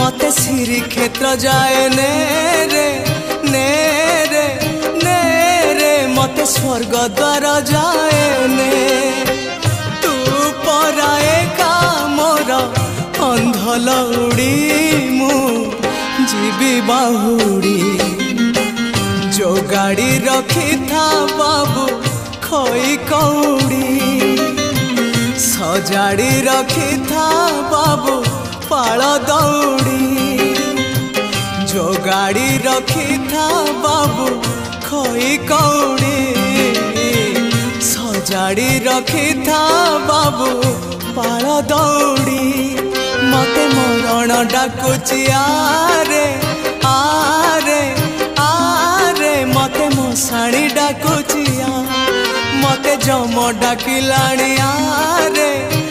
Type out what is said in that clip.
मते श्री क्षेत्र जाए ने रे ने रे ने रे मते स्वर्ग द्वार जाए ने तू पराए का मोर अंधलौड़ी मु जीवी बाहुड़ी जो गाड़ी रखी था बाबू खोई कौड़ी सजाड़ी रखी था बाबू पाल दौड़ी जो गाड़ी रखी था बाबू खोई कौड़ी सजाड़ी रखी था बाबू पाल दौड़ी मते मरण डाकुची आरे आरे आरे मते मशाणी डाकुची मते जम डाकिलाणी आरे